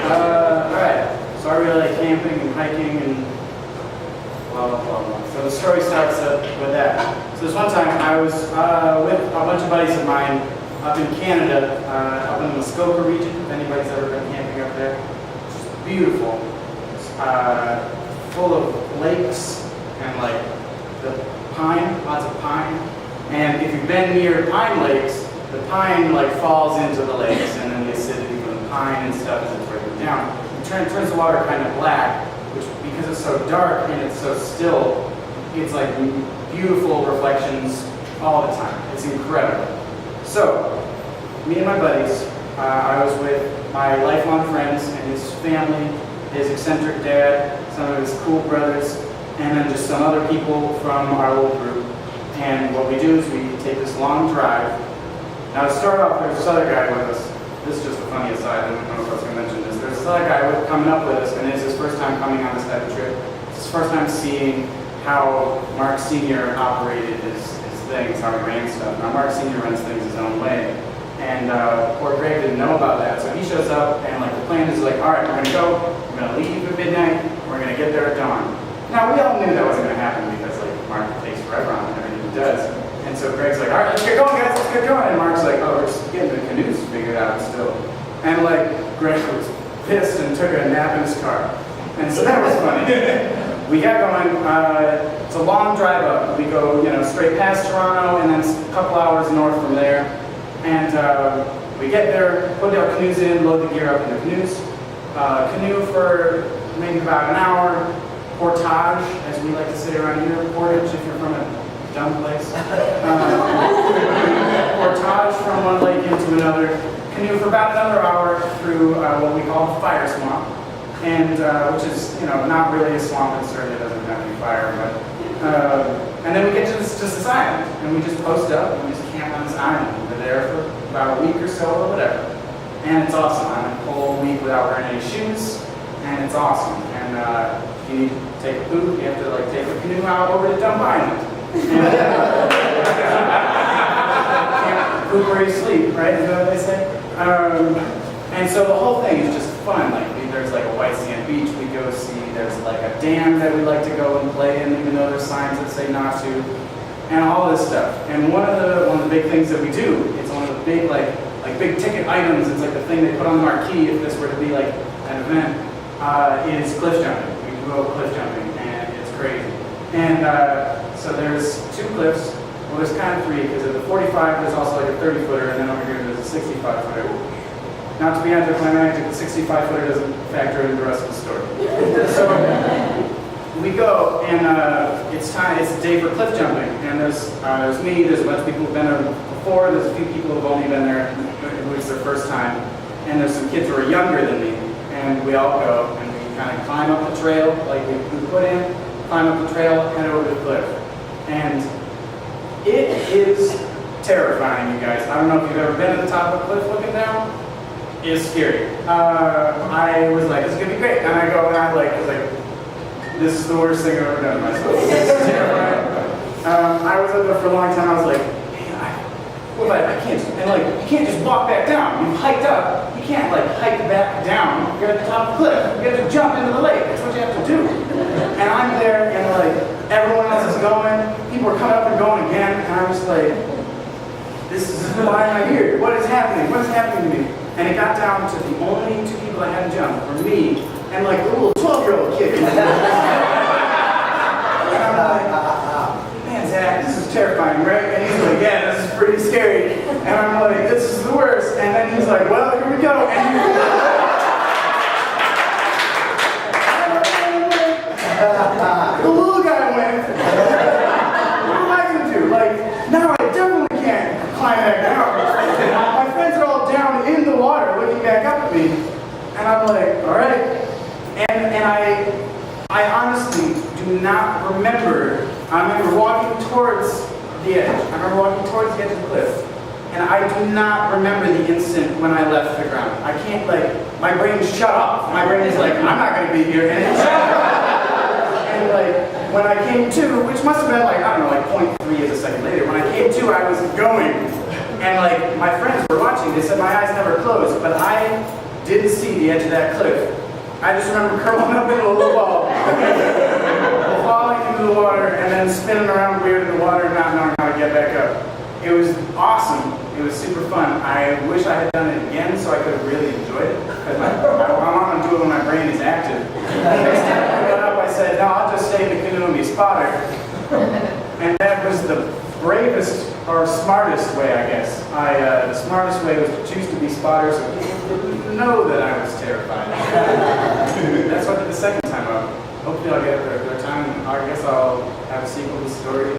Alright, so I really like camping and hiking and blah, blah, blah, blah. So the story starts up with that. So this one time I was with a bunch of buddies of mine up in Canada, up in the Muskoka region, if anybody's ever been camping up there. It's just beautiful. It's full of lakes and like the pine, lots of pine. And if you've been near pine lakes, the pine like falls into the lakes, and then the acidity from the pine and stuff as it's breaking down, it turns the water kind of black, which because it's so dark and it's so still, it's like beautiful reflections all the time. It's incredible. So, me and my buddies, I was with my lifelong friends and his family, his eccentric dad, some of his cool brothers, and then just some other people from our little group. And what we do is we take this long drive. Now to start off, there's this other guy with us. This is just a funny aside, I don't know if I was going to mention this. There's this other guy coming up with us, and it's his first time coming on this type of trip. It's his first time seeing how Mark Sr. operated his things, how he ran stuff. Now Mark Sr. runs things his own way. And poor Greg didn't know about that, so he shows up, and like the plan is like, all right, we're going to go, we're going to leave at midnight, we're going to get there at dawn. Now we all knew that wasn't going to happen because like Mark takes forever on everything he does. And so Greg's like, all right, let's get going, guys, let's get going. And Mark's like, oh, we're just getting the canoes figured out still. And like, Greg was pissed and took a nap in his car. And so that was funny. We got going, it's a long drive up. We go, straight past Toronto and then a couple hours north from there. And we get there, put our canoes in, load the gear up in the canoes. Canoe for maybe about an hour. Portage, as we like to say around here, portage if you're from a dumb place. Portage from one lake into another. Canoe for about another hour through what we call Fire Swamp, and which is not really a swamp, and certainly doesn't have any fire. But and then we get to this island, and we just post up and we just camp on this island. We're there for about a week or so or whatever, and it's awesome. I'm in a whole week without wearing any shoes, and it's awesome. And if you need to take a poop, you have to like take the canoe out over to Dump Island. Can't poop where you sleep, right? Is that what they say? And so the whole thing is just fun. Like there's like a white sand beach we go see. There's like a dam that we like to go and play in, even though there's signs that say not to, and all this stuff. And one of the big things that we do, it's one of the big like big ticket items. It's like the thing they put on the marquee if this were to be like an event. Is cliff jumping. We go cliff jumping, and it's crazy. And so there's two cliffs. Well, there's kind of three, because at the 45 there's also like a 30-footer, and then over here there's a 65-footer. Not to be anticlimactic, the 65-footer doesn't factor into the rest of the story. So we go, and it's a day for cliff jumping. And there's me, there's a bunch of people who've been there before, there's a few people who've only been there who it's their first time, and there's some kids who are younger than me. And we all go, and we kind of climb up the trail, like we put in, climb up the trail, head over the cliff. And it is terrifying, you guys. I don't know if you've ever been to the top of a cliff looking down. It's scary. I was like, this is going to be great. And I go, and I was like, this is the worst thing I've ever done to myself. This is terrifying. I was up there for a long time. I was like, I can't, and like, you can't just walk back down. You've hiked up, you can't like hike back down. You're at the top of the cliff. You have to jump into the lake. That's what you have to do. And I'm there, and like, everyone else is going. People are coming up and going again, and I'm just like, why am I here? What is happening? What is happening to me? And it got down to the only two people that hadn't jumped were me and like a little 12-year-old kid. And I'm like, man, Zach, this is terrifying, right? And he's like, yeah, this is pretty scary. And I'm like, this is the worst. And then he's like, well, here we go. And the little guy went, what am I going to do? Like, now I definitely can't climb back down. My friends are all down in the water looking back up at me. And I'm like, all right. And I honestly do not remember. I remember walking towards the edge. I remember walking towards the edge of the cliff. And I do not remember the instant when I left the ground. I can't, like, my brain shut off. My brain is like, I'm not going to be here. And it shut off. And, like, when I came to, which must have been, like, I don't know, like 0.3 of a second later, when I came to, I was going. And, like, my friends were watching. They said my eyes never closed. But I didn't see the edge of that cliff. I just remember curling up in a little ball, falling into the water, and then spinning around weird in the water, not knowing how to get back up. It was awesome. It was super fun. I wish I had done it again so I could have really enjoyed it. Because I want to do it when my brain is active. Next time I got up, I said, no, I'll just stay in the canoe and be a spotter. And that was the bravest or smartest way, I guess. The smartest way was to choose to be spotter so people didn't know that I was terrified. That's what I did the second time up. Hopefully I'll get a third time. I guess I'll have a sequel to the story.